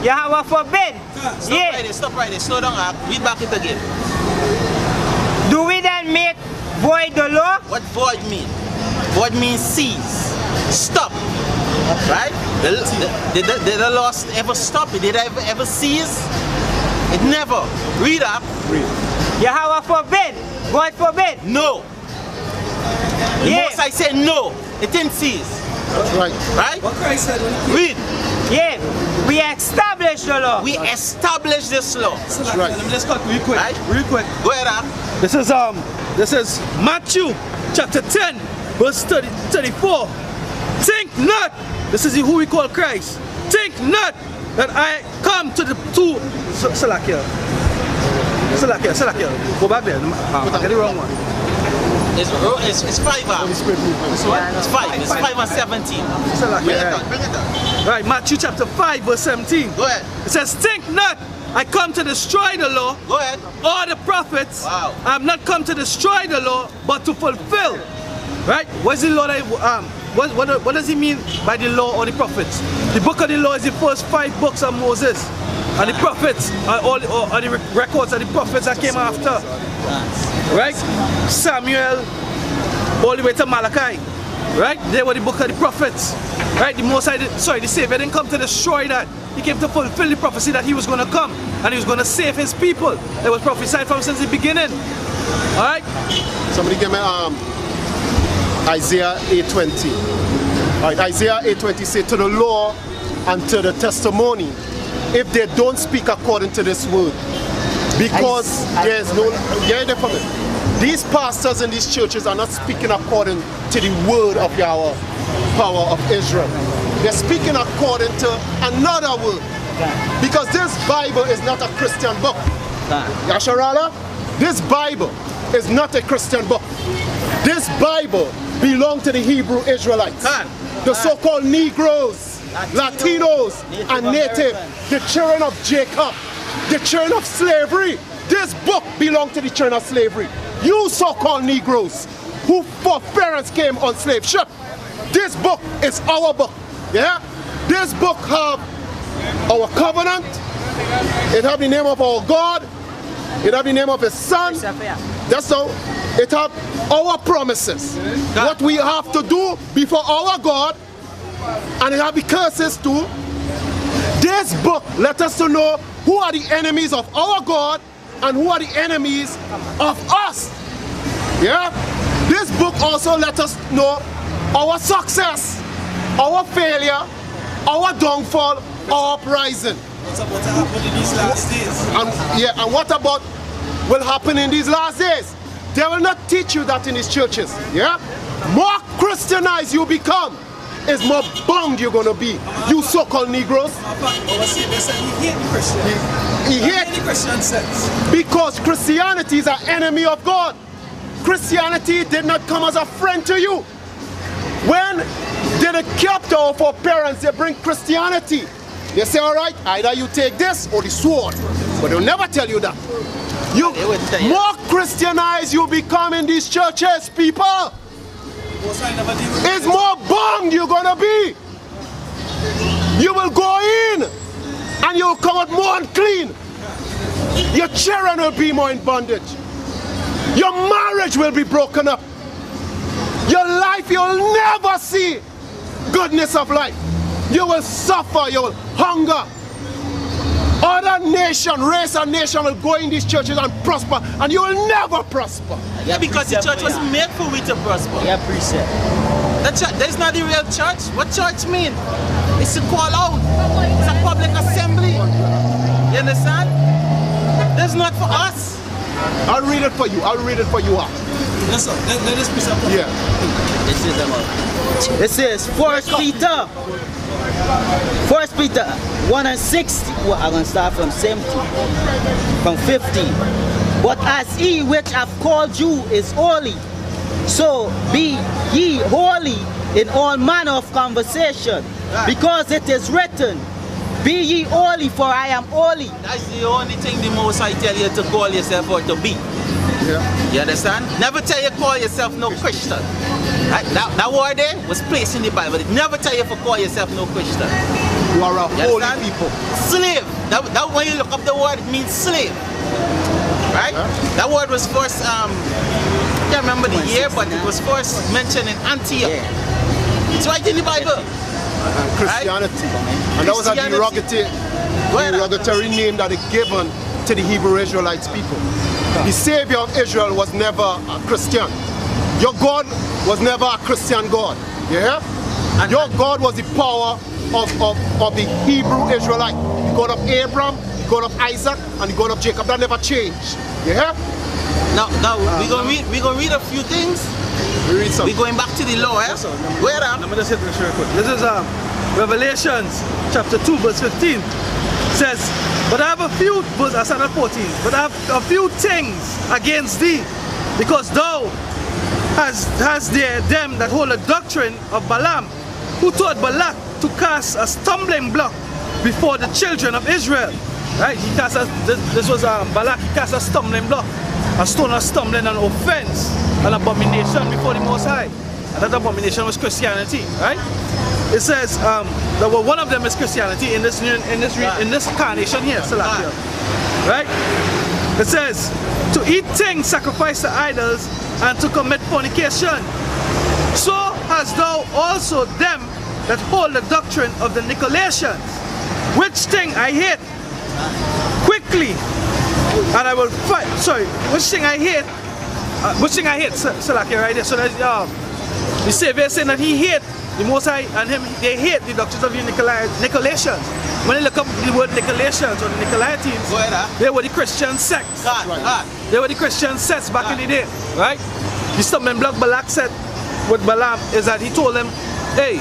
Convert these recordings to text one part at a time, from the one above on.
Yahweh forbid. Stop right there. Slow down. Read back it again. Do we then make void the law? What void mean? Void means cease. Stop. Right? Did the law ever stop? Did it ever cease? It never. Read up. Read. Yahweh forbid. God forbid. No. The most I said no. It didn't cease. That's right. Right? What Christ said when he Read. We establish the law. We establish this law. That's right. Let me just cut real quick. Right? Real quick. Go ahead, This is Matthew chapter 10, verse 34. Think not, this is who we call Christ. Think not that I come to the Salakia. Go back there. I get the wrong one. It's 5 hours. It's 5. It's 5 and 17. Bring it up. Right, Matthew chapter 5, verse 17. Go ahead. It says, think not, I come to destroy the law Go ahead. or the prophets. Wow. I have not come to destroy the law, but to fulfill. Right? What's the law that, what does he mean by the law or the prophets? The book of the law is the first 5 books of Moses. And the prophets are all the records of the prophets that came after. Right? Samuel, all the way to Malachi. Right? They were the book of the prophets. Right? The Savior didn't come to destroy that. He came to fulfill the prophecy that he was going to come. And he was going to save his people. It was prophesied from since the beginning. Alright? Somebody give me Isaiah 8:20. Alright, Isaiah 8:20 says, to the law and to the testimony, if they don't speak according to this word, because there's no, these pastors in these churches are not speaking according to the word of Yahweh, power of Israel. They're speaking according to another word. Because this Bible is not a Christian book. Yasharala, this Bible is not a Christian book. This Bible belongs to the Hebrew Israelites, the so-called Negroes, Latinos, and Native, the children of Jacob, the children of slavery. This book belongs to the children of slavery. You so-called Negroes who parents came on slave ship. This book is our book. Yeah? This book have our covenant. It have the name of our God. It have the name of His Son. That's all. It have our promises. What we have to do before our God. And it have the curses too. This book let us to know who are the enemies of our God and who are the enemies of us. Yeah? This book also let us know our success, our failure, our downfall, our uprising. What's about to happen in these last days? And what about will happen in these last days? They will not teach you that in these churches. Yeah? More Christianized you become, is more bound you're going to be. You so-called Negroes. He hates the Christian sense. Because Christianity is an enemy of God. Christianity did not come as a friend to you. When they kept of our parents, they bring Christianity. They say, all right, either you take this or the sword. But they'll never tell you that. You more Christianized you become in these churches, people. It's more bombed you're gonna be. You will go in and you'll come out more unclean. Your children will be more in bondage. Your marriage will be broken up. Your life, you'll never see goodness of life. You will suffer, you will hunger. Other nation, race and nation will go in these churches and prosper, and you will never prosper. Yeah, because the church was made for we to prosper. Yeah, precept. The church, that's not the real church. What church mean? It's to call out. It's a public assembly. You understand? That's not for us. I'll read it for you. I'll read it for you out. Yes, sir. Let us piece up. Yeah. It says 1 Peter 1 and 16. Well, I'm going to start from 17, from 15. But as he which hath called you is holy, so be ye holy in all manner of conversation, because it is written, be ye holy, for I am holy. That's the only thing the Most I tell you to call yourself or to be. Yeah. You understand? Never tell you call yourself no Christian. That word there was placed in the Bible. It never tell you to call yourself no Christian. You are a You holy understand? people. Slave. That when you look up the word, it means slave. Right? That word was first, I can't remember the year, but it was first mentioned in Antioch. Yeah. It's right in the Bible. And Christianity. And that was a derogatory name that is given to the Hebrew Israelites people. The Savior of Israel was never a Christian. Your God was never a Christian God. Yeah? And your God was the power of the Hebrew Israelite. The God of Abraham, the God of Isaac, and the God of Jacob. That never changed. Yeah? Now we're gonna read a few things. We read some. We're going back to the law, eh? Where Let me just hit this real quick. This is Revelations chapter 2 verse 15. It says, but I have a few, verse 14, but I have a few things against thee, because thou has there them that hold a doctrine of Balaam, who taught Balak to cast a stumbling block before the children of Israel. Right? He cast this was Balak, he cast a stumbling block, a stone of stumbling, an offense, an abomination before the Most High. And that abomination was Christianity, right? It says that one of them is Christianity in this incarnation here, Salakia. Right? It says to eat things sacrificed to idols and to commit fornication. So hast thou also them that hold the doctrine of the Nicolaitans, which thing I hate quickly, and I will fight. Sorry, which thing I hate? Salakia, right there. So that the Savior saying that he hate the Most High and him. They hate the doctrines of the Nicolaitans. When you look up the word Nicolaitans or the Nicolaitans, they were the Christian sects. They were the Christian sects back in the day, right? The stumbling block Balak said with Balaam is that he told him, hey,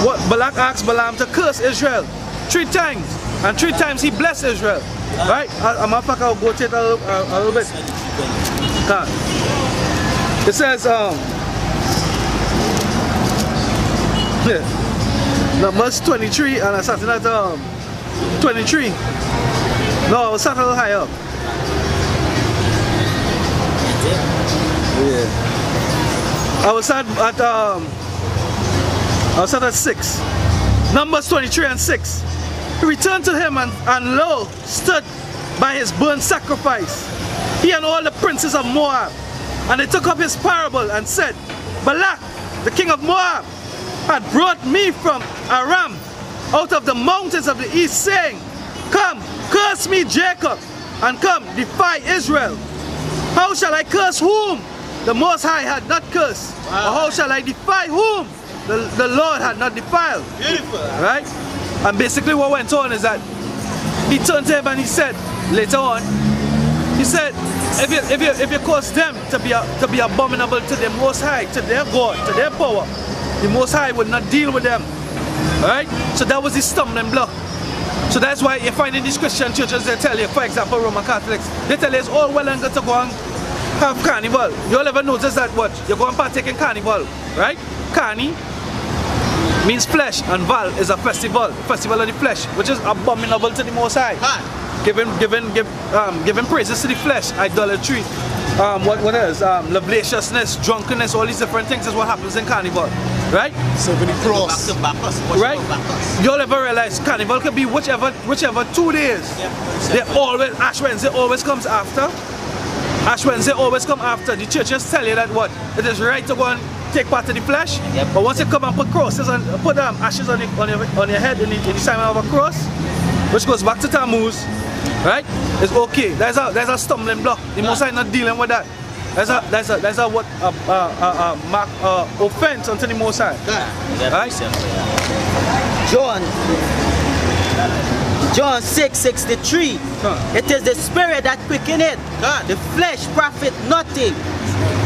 what Balak asked Balaam to curse Israel 3 times, and 3 times he blessed Israel, right? I'll go to it a little bit. It says, Numbers 23, and I started at 23. No, I was starting a little higher up. Yeah. I was at 6. Numbers 23 and 6. He returned to him and lo, stood by his burnt sacrifice, he and all the princes of Moab. And they took up his parable and said, Balak, the king of Moab, had brought me from Aram out of the mountains of the east, saying, come, curse me Jacob, and come, defy Israel. How shall I curse whom the Most High had not cursed? Or how shall I defy whom the Lord had not defiled? Beautiful. Right? And basically what went on is that he turned to him and he said, later on, he said, if you cause them to be abominable to the Most High, to their God, to their power, the Most High would not deal with them. Right? So that was the stumbling block. So that's why you find in these Christian churches, they tell you, for example, Roman Catholics, they tell you it's all well and good to go and have carnival. You'll ever notice that what? You're going to partake in carnival, right? Carni means flesh, and Val is a festival of the flesh, which is abominable to the Most High. Giving praises to the flesh, idolatry, what else? Lasciviousness, drunkenness, all these different things is what happens in carnival, right? So when the cross, right? You'll ever realize carnival can be whichever 2 days. They always, Ash Wednesday always comes after. Ash Wednesday always come after. The churches tell you that what? It is right to go and take part of the flesh. But once you come and put crosses and put ashes on your head in the sign of a cross, which goes back to Tammuz, right? It's okay. There's a stumbling block. The Most High not dealing with that. There's a offense unto the Most High. Right? John 6:63. It is the spirit that quickeneth, the flesh profit nothing.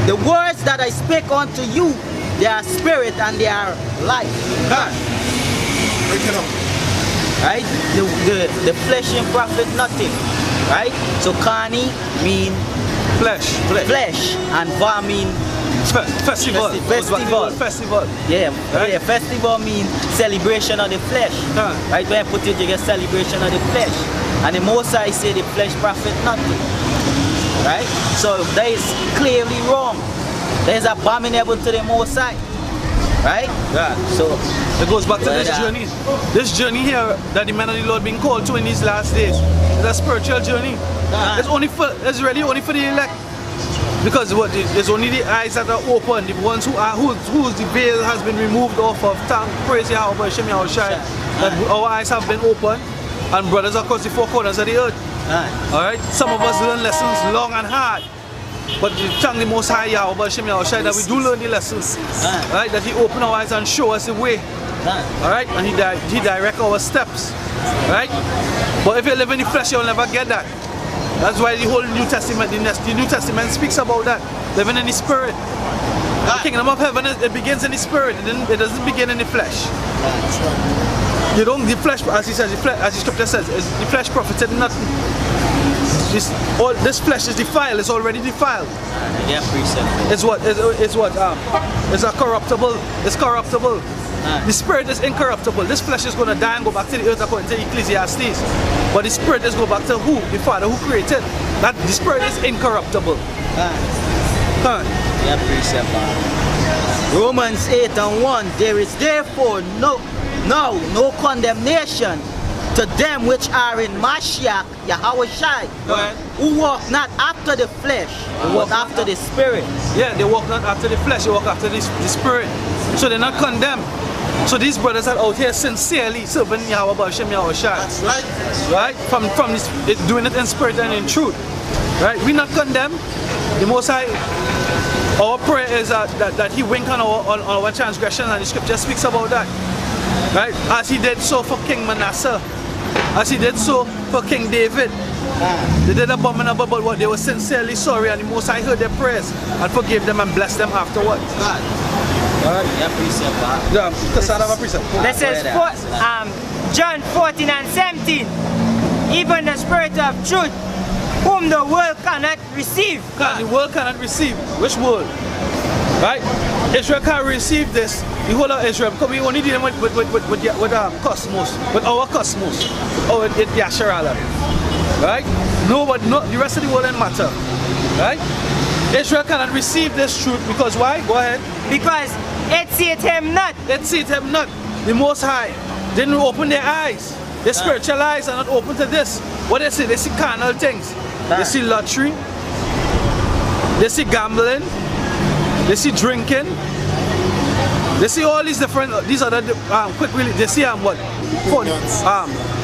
The words that I speak unto you, they are spirit and they are life. break it up. Right? The flesh and profit nothing. Right? So carni mean flesh and va mean festival. Yeah, right? Yeah, festival means celebration of the flesh. Right? When you put it, you get celebration of the flesh. And the Most High say the flesh profit nothing. Right? So that is clearly wrong. That is abominable to the Most High. Right? Yeah. So It goes back to this Brother. journey. This journey here that the men of the Lord being called to in these last days is a spiritual journey. It's really only for the elect. Because what it's only the eyes that are open, the ones whose the veil has been removed off of. Thank praise Yahweh Shem Yahushai, that our eyes have been open, and brothers across the four corners of the earth. Alright? Some of us learn lessons long and hard. But we thank the Most High Yahweh Shem Yahushai that we do learn the lessons. Right? That He open our eyes and show us the way. Alright? And He direct our steps. Right? But if you live in the flesh, you'll never get that. That's why the whole New Testament, the New Testament speaks about that. Living in the Spirit. The kingdom of heaven, it begins in the Spirit. It doesn't begin in the flesh. You don't, the flesh, as he says, as the scripture says, the flesh profited nothing. This flesh is defiled. It's already defiled. yeah, precept. It's what? It's a corruptible. It's corruptible. The spirit is incorruptible. This flesh is going to die and go back to the earth according to Ecclesiastes. But the spirit is go back to who? The Father who created. That the spirit is incorruptible. Yeah, precept. Romans 8:1. There is therefore no condemnation to them which are in Mashiach, Yahushai, who walk not after the flesh, but after the spirit. Yeah, they walk not after the flesh, they walk after the spirit. So they're not condemned. So these brothers are out here sincerely serving Yahweh B'Shem Yahushai. That's right. Right? From this, doing it in spirit and in truth. Right? We're not condemned. The Most High, our prayer is that He wink on our transgressions, and the scripture speaks about that. Right? As He did so for King Manasseh. As He did so for King David. They did abominable, but what they were sincerely sorry, and the Most High heard their prayers and forgave them and blessed them afterwards. Alright. Yeah, precept. Yeah, because I have a precept. This is John 14 and 17. Even the Spirit of truth, whom the world cannot receive. The world cannot receive. Which world? Right? Israel can't receive this. The whole of Israel, because we only dealing with cosmos, with our cosmos, or the Yasharala. Right? No, but not the rest of the world doesn't matter. Right? Israel cannot receive this truth because why? Go ahead. Because it seeth Him not. It seeth Him not. The Most High didn't open their eyes. Their spiritual eyes are not open to this. What they see? They see carnal things. They see lottery. They see gambling. They see drinking. They see all these different, these other, they see what?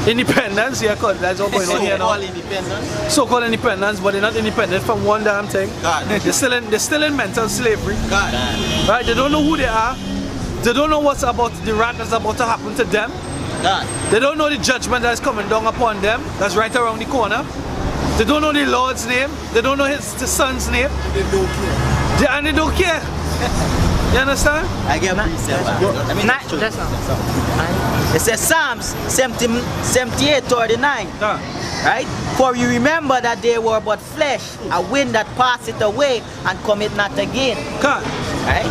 Independence, yeah, cause that's all going on here now. So-called independence, but they're not independent from one damn thing. They're still in mental slavery. Right? They don't know who they are. They don't know what's about the wrath that's about to happen to them. They don't know the judgment that's coming down upon them. That's right around the corner. They don't know the Lord's name. They don't know the Son's name. And they don't care. You understand? I get precept. I mean, That's not. it says Psalms 78:39. Right? For you remember that they were but flesh, a wind that passeth away and cometh not again. Right?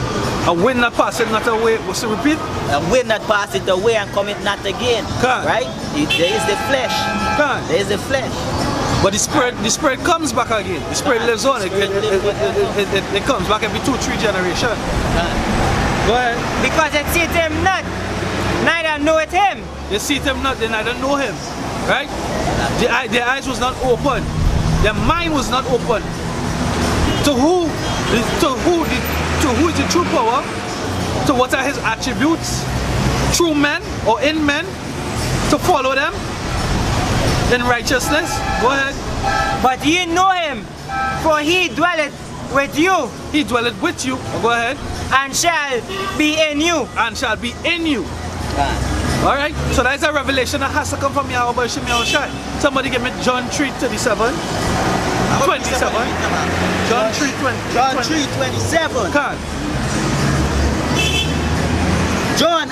A wind that passeth not away. What's the repeat? A wind that passeth away and cometh not again. Right? There is the flesh. There is the flesh. But the spirit comes back again. The spirit lives on. It comes back every 2-3 generations. Go ahead. Because it seeth Him not, neither knoweth Him. They see Him not, they neither know Him. Right? Their eyes was not open. Their mind was not open. To who is the true power? To what are His attributes? Through men or in men? To follow them? In righteousness? Go ahead. But ye know Him, for He dwelleth with you. He dwelleth with you. Go ahead. And shall be in you. And shall be in you. Alright? So that is a revelation that has to come from Yahweh B'Shem Yahushai. Somebody give me John 3:27. 27. John 3:27. John 3:27. John